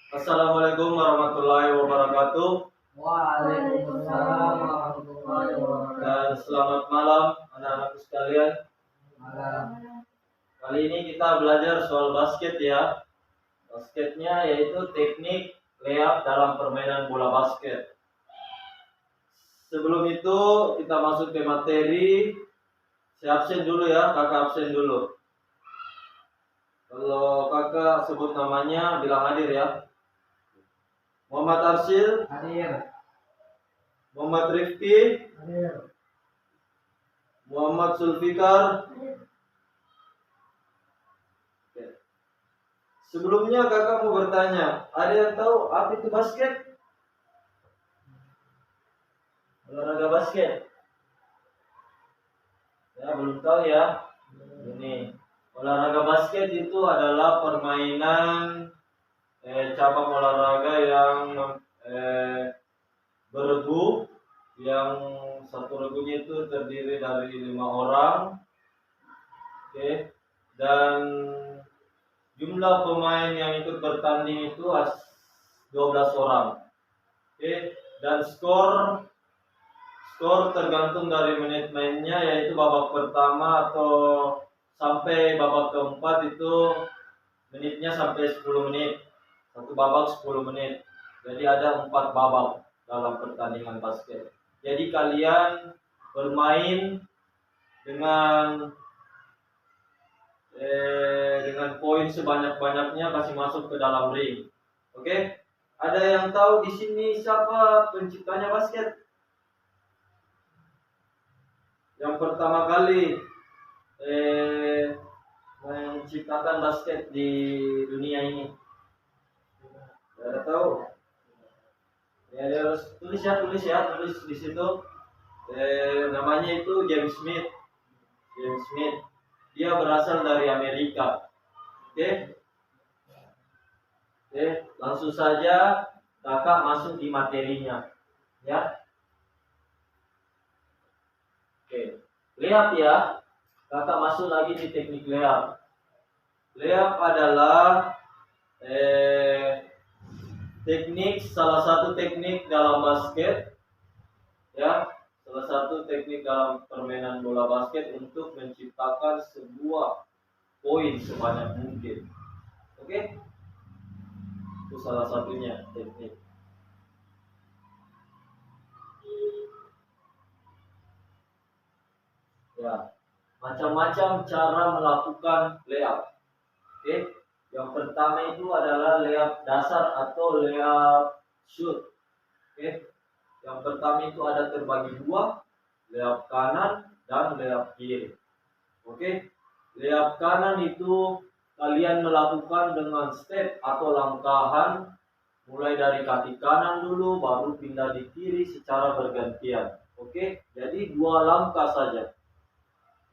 Assalamualaikum warahmatullahi wabarakatuh. Waalaikumsalam warahmatullahi Dan wabarakatuh. selamat malam anak-anakku sekalian. Malam. Kali ini kita belajar soal basket ya. Basketnya yaitu teknik layup dalam permainan bola basket. Sebelum itu kita masuk ke materi. Saya absen dulu ya, kakak absen dulu. Kalau kakak sebut namanya bilang hadir ya. Muhammad Arsyil, Hadir. Muhammad Rifki, Hadir. Muhammad Sulfikar. Oke. Sebelumnya kakak mau bertanya, ada yang tahu apa itu basket? Olahraga basket? Ya, belum tahu ya. Ini olahraga basket itu adalah permainan cabang olahraga yang beregu, yang satu regunya itu terdiri dari 5 orang. Oke. Dan jumlah pemain yang ikut bertanding itu 12 orang. Oke. Dan skor tergantung dari menit mainnya, yaitu babak pertama atau sampai babak keempat itu menitnya sampai 10 menit. Satu babak 10 menit. Jadi ada 4 babak dalam pertandingan basket. Jadi kalian bermain dengan poin sebanyak-banyaknya, kasih masuk ke dalam ring. Oke? Ada yang tahu di sini siapa penciptanya basket? Yang pertama kali menciptakan basket di dunia ini. Ada tahu? Ya, harus tulis di situ. Namanya itu James Smith. Dia berasal dari Amerika. Oke? Oke, langsung saja kakak masuk di materinya. Ya. Oke. Lihat ya. Kakak masuk lagi di teknik layup. Layup adalah salah satu teknik dalam basket, ya, salah satu teknik dalam permainan bola basket untuk menciptakan sebuah poin sebanyak mungkin. Oke? Itu salah satunya teknik. Ya, macam-macam cara melakukan layup. Oke? Yang pertama itu adalah layup dasar atau layup shoot. Oke? Yang pertama itu ada terbagi dua, layup kanan dan layup kiri. Oke? Layup kanan itu kalian melakukan dengan step atau langkahan, mulai dari kaki kanan dulu baru pindah di kiri secara bergantian. Oke? Jadi 2 langkah saja.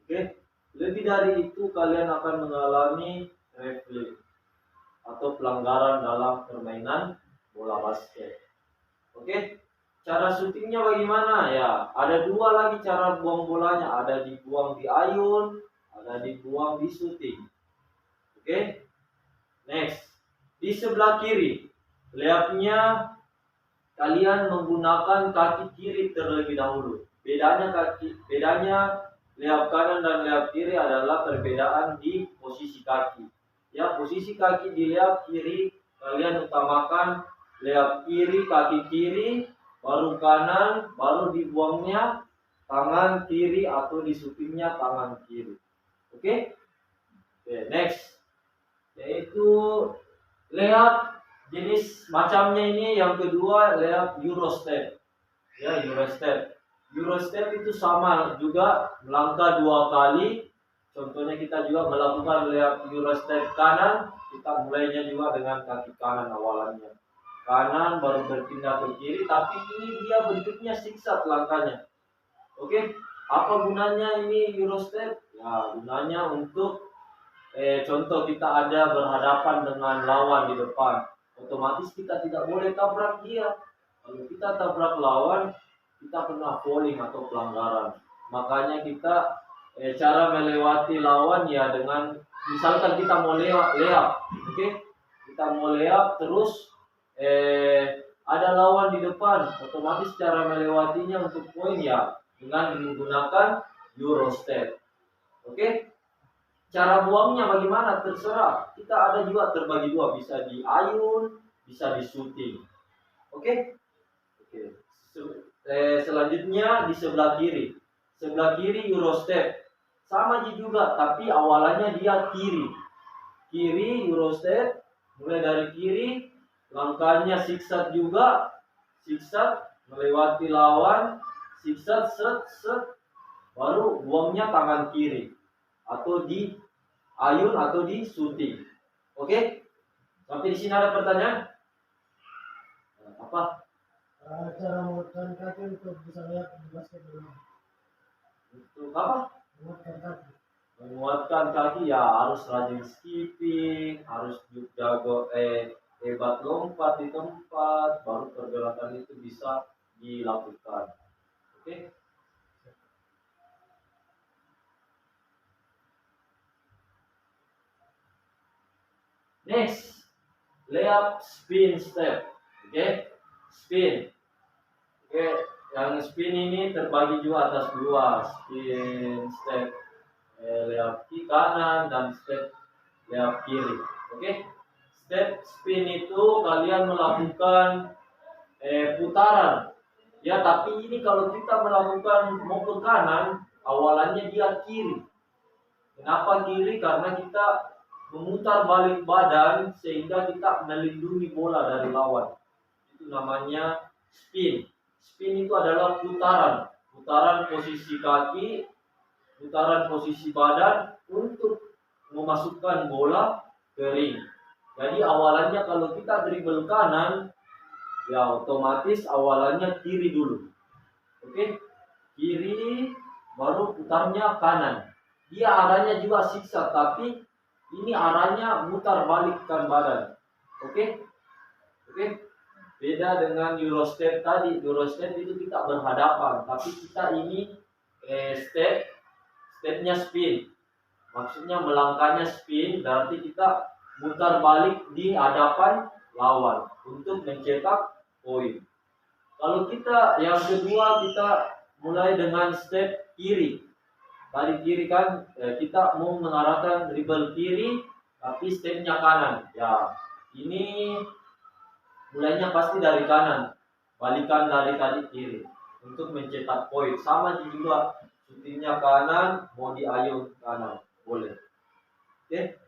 Oke? Lebih dari itu kalian akan mengalami refleks atau pelanggaran dalam permainan bola basket. Oke? Cara syutingnya bagaimana? Ya, ada 2 lagi cara buang bolanya, ada dibuang di ayun, ada dibuang di syuting. Oke? Next. Di sebelah kiri, layupnya kalian menggunakan kaki kiri terlebih dahulu. Bedanya layup kanan dan layup kiri adalah perbedaan di posisi kaki. Ya, posisi kaki di layup kiri kalian utamakan layup kiri, kaki kiri, baru kanan, baru dibuangnya tangan kiri atau di syutingnya tangan kiri. Oke? Oke, next. Yaitu layup jenis macamnya ini yang kedua layup Eurostep. Ya, Eurostep. Eurostep itu sama juga melangkah 2 kali. Contohnya kita juga melakukan layup Eurostep kanan, kita mulainya juga dengan kaki kanan awalannya. Kanan baru berpindah ke kiri, tapi ini dia bentuknya zigzag langkahnya. Oke, apa gunanya ini Eurostep? Ya, gunanya untuk contoh kita ada berhadapan dengan lawan di depan, otomatis kita tidak boleh tabrak dia. Kalau kita tabrak lawan, kita kena fouling atau pelanggaran. Makanya kita cara melewati lawan ya dengan misalkan kita mau layup, oke? Kita mau layup terus ada lawan di depan, otomatis cara melewatinya untuk poin ya dengan menggunakan Eurostep. Oke, cara buangnya bagaimana terserah. Kita ada juga terbagi dua, bisa di ayun, bisa di shooting. Oke. Selanjutnya di sebelah kiri. Sebelah kiri Eurostep. Sama juga, tapi awalannya dia kiri. Kiri Eurostep, mulai dari kiri, langkahnya zigzag juga. Zigzag melewati lawan, zigzag set, baru buangnya tangan kiri atau di ayun atau di shooting. Oke? Sampai di sini ada pertanyaan? Apa? Cara menguatkan kaki untuk bisa lihat di basket bola. Untuk apa? Menguatkan kaki. Menguatkan kaki ya harus rajin skipping, harus jago hebat lompat di tempat, baru pergerakan itu bisa dilakukan. Oke? Next, layup spin step. Oke? Spin. Oke, yang spin ini terbagi juga atas dua, spin step layup kiri kanan dan step layup kiri. Oke? Step spin itu kalian melakukan putaran. Ya, tapi ini kalau kita melakukan mau ke kanan, awalannya dia kiri. Kenapa kiri? Karena kita memutar balik badan sehingga kita melindungi bola dari lawan. Itu namanya spin. Spin itu adalah putaran. Putaran posisi kaki, putaran posisi badan untuk memasukkan bola ke ring. Jadi awalannya kalau kita dribble kanan, ya otomatis awalannya kiri dulu. Oke? Kiri, baru putarnya kanan. Dia arahnya juga zigzag, tapi ini arahnya mutar balikkan badan. Oke? Oke? Beda dengan Eurostep tadi. Eurostep itu kita berhadapan, tapi kita ini stepnya spin. Maksudnya melangkahnya spin, berarti kita mutar balik di hadapan lawan untuk mencetak poin. Kalau kita yang kedua, kita mulai dengan step kiri. Tadi kiri kan kita mau mengarahkan dribble kiri, tapi stepnya kanan. Ya, ini mulainya pasti dari kanan, balikan dari tadi kiri untuk mencetak poin. Sama juga shootingnya kanan, mau diayun kanan, boleh. Oke?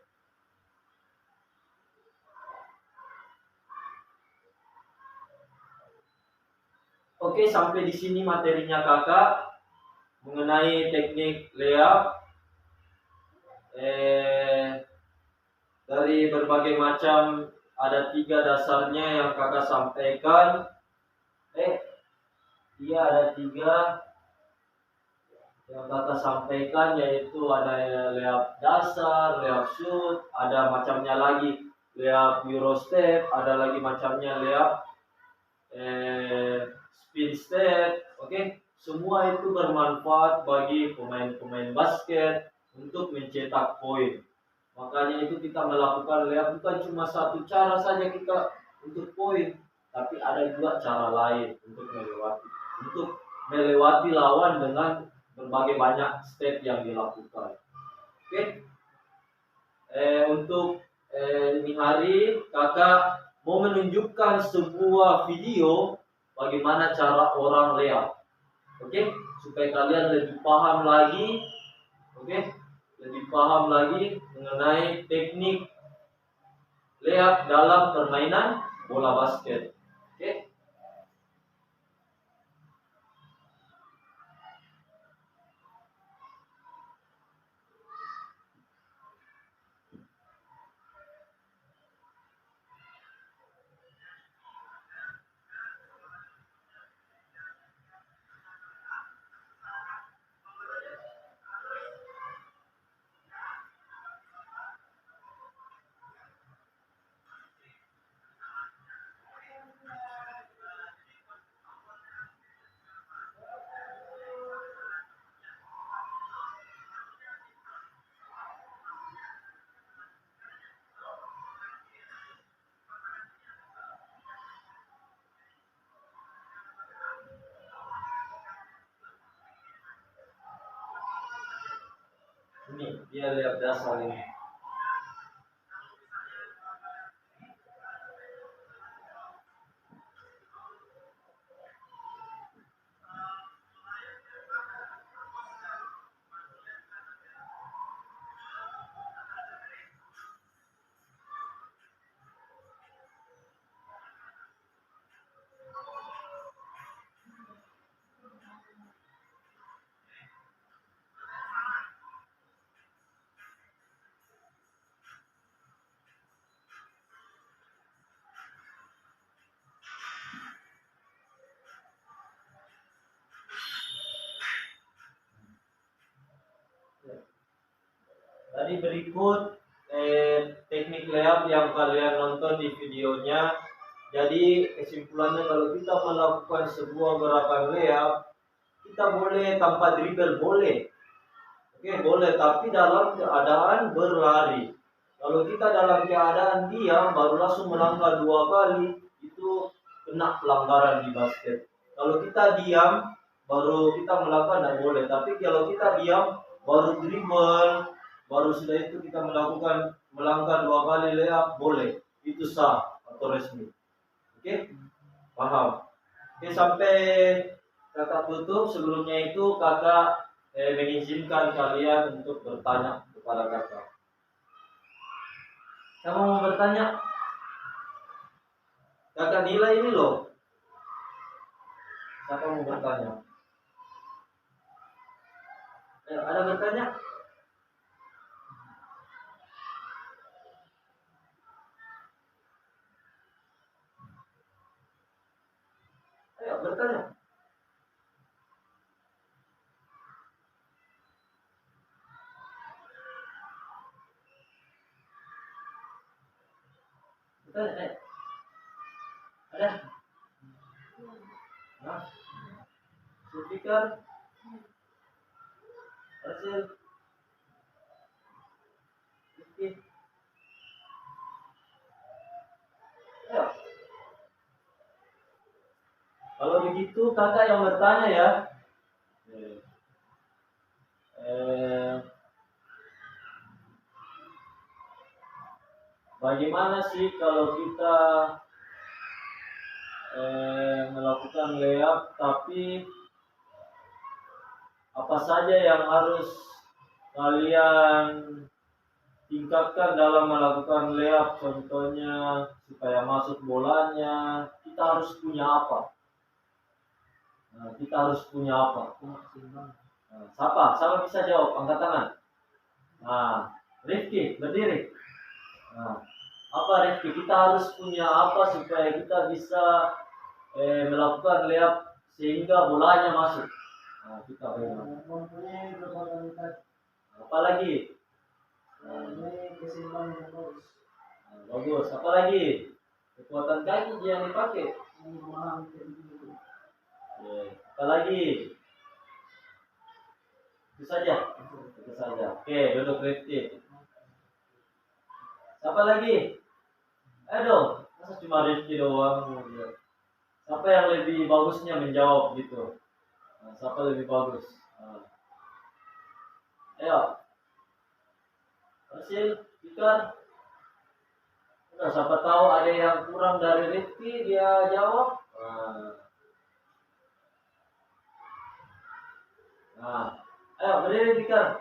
Oke, sampai di sini materinya kakak mengenai teknik layup. Dari berbagai macam, ada 3 dasarnya yang kakak sampaikan. Iya, ada 3 yang kakak sampaikan, yaitu ada layup dasar, layup shoot, ada macamnya lagi layup Eurostep, ada lagi macamnya layup spin step. Oke? Semua itu bermanfaat bagi pemain-pemain basket untuk mencetak poin. Makanya itu kita melakukan layup bukan cuma satu cara saja kita untuk poin, tapi ada juga cara lain untuk melewati lawan dengan berbagai banyak step yang dilakukan. Oke? Untuk ini hari kakak mau menunjukkan sebuah video bagaimana cara orang layup. Oke? Supaya kalian lebih paham lagi. Oke? Lebih paham lagi mengenai teknik layup dalam permainan bola basket. Oke? Ini dia layup dasar ini. Tadi berikut teknik layup yang kalian nonton di videonya. Jadi kesimpulannya, kalau kita melakukan sebuah gerakan layup, kita boleh tanpa dribble, boleh. Oke, boleh, tapi dalam keadaan berlari. Kalau kita dalam keadaan diam baru langsung melangkah 2 kali, itu kena pelanggaran di basket. Kalau kita diam baru kita melangkah tidak boleh. Tapi kalau kita diam baru dribble, baru sudah itu kita melakukan melangkah 2 kali layup, boleh. Itu sah atau resmi. Oke? Paham? Oke, sampai kakak tutup. Sebelumnya itu kakak mengizinkan kalian untuk bertanya kepada kakak. Siapa mau bertanya? Kakak nilai ini loh. Siapa mau bertanya? Ayo, ada bertanya? Ayo bertanya. Bertanya, ada? Nah, Sulfikar, Arsil, Rizky. Ayo. Kalau begitu kakak yang bertanya ya. Bagaimana sih kalau kita melakukan layup, tapi apa saja yang harus kalian tingkatkan dalam melakukan layup? Contohnya supaya masuk bolanya, kita harus punya apa? Kita harus punya apa? Siapa bisa jawab? Angkat tangan. Rifki, berdiri. Apa Rifki? Kita harus punya apa supaya kita bisa melakukan layup sehingga bolanya masuk? Kita mempunyai kekuatan kaki. Apa lagi? Mempunyai keseimbangan yang bagus. Bagus. Apa lagi? Kekuatan kaki yang dipakai. Memahami teknik. Apa lagi? Itu saja. Oke, duduk Rifki. Siapa lagi? Ayo, masa cuma Rifki doang? Siapa yang lebih bagusnya menjawab gitu? Siapa lebih bagus? Ayo. Hasil, Fikar. Siapa tahu ada yang kurang dari Rifki, dia jawab. Ayo berdiri Fikar.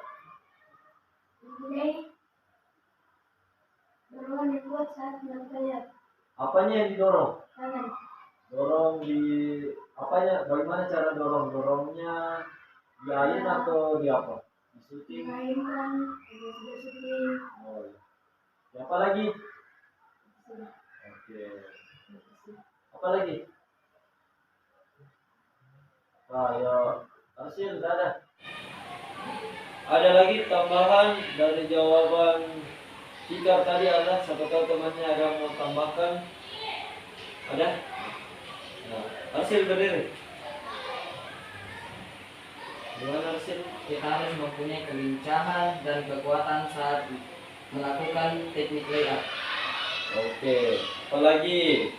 Mempunyai dorongan yang kuat saat melakukan layup. Apanya yang didorong? Tangan. Dorong di apanya? Bagaimana cara dorong? Dorongnya di ayun atau di apa? Di syuting? Memainkan, sudah syuting. Oh, iya. Apa lagi? Oke. Apa lagi? Ya, hasil tidak ada. Ada lagi tambahan dari jawaban Fikar tadi ada? Siapa tahu temannya ada yang mau tambahkan? Ada? Hasil berdiri. Gimana hasil? Kita harus mempunyai kelincahan dan kekuatan saat melakukan teknik layup. Oke. Apalagi?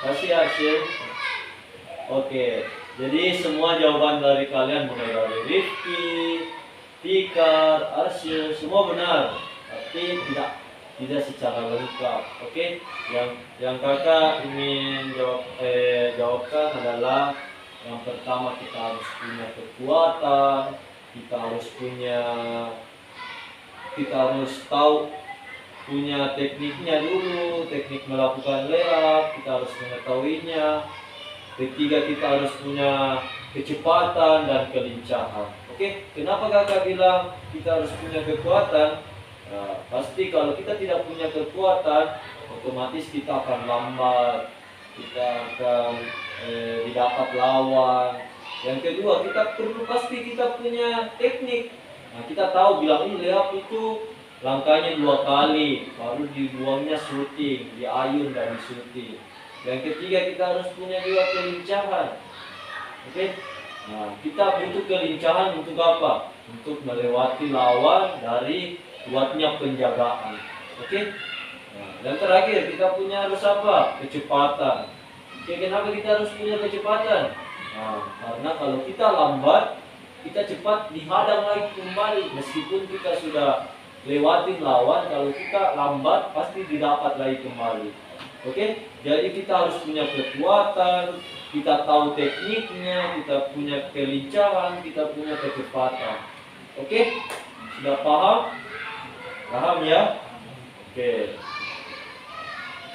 Kasih hasil. Oke, jadi semua jawaban dari kalian mulai dari Rifki, Fikar, Arsy, semua benar, tapi tidak secara lengkap. Oke, yang kakak ingin jawabkan adalah yang pertama kita harus punya kekuatan, kita harus tahu punya tekniknya dulu, teknik melakukan layup, kita harus mengetahuinya. Ketiga, kita harus punya kecepatan dan kelincahan. Oke, kenapa kakak bilang kita harus punya kekuatan? Nah, pasti kalau kita tidak punya kekuatan, otomatis kita akan lambat, kita akan didapat lawan. Yang kedua, pasti kita punya teknik. Nah, kita tahu bilang ini layup itu langkahnya 2 kali, baru dibuangnya shooting, diayun dan shooting. Yang ketiga, kita harus punya juga kelincahan. Oke, nah kita butuh kelincahan untuk apa? Untuk melewati lawan dari kuatnya penjagaan. Oke, nah, dan terakhir kita punya harus apa? Kecepatan. Oke, kenapa kita harus punya kecepatan? Nah, karena kalau kita lambat, kita cepat dihadang lagi kembali. Meskipun kita sudah lewatin lawan, kalau kita lambat pasti didapat lagi kembali. Oke, jadi kita harus punya kekuatan, kita tahu tekniknya, kita punya kelincahan, kita punya kecepatan. Oke, sudah paham? Paham ya? Oke.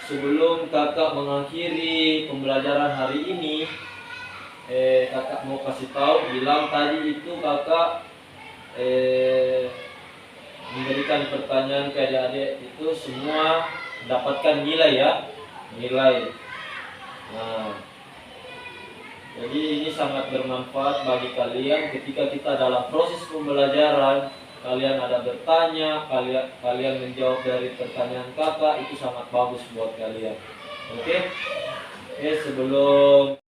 Sebelum kakak mengakhiri pembelajaran hari ini, kakak mau kasih tahu, bilang tadi itu kakak memberikan pertanyaan ke adik-adik itu semua mendapatkan nilai ya, nilai. Nah, jadi ini sangat bermanfaat bagi kalian ketika kita dalam proses pembelajaran, kalian ada bertanya, kalian menjawab dari pertanyaan kakak, itu sangat bagus buat kalian. Oke, sebelum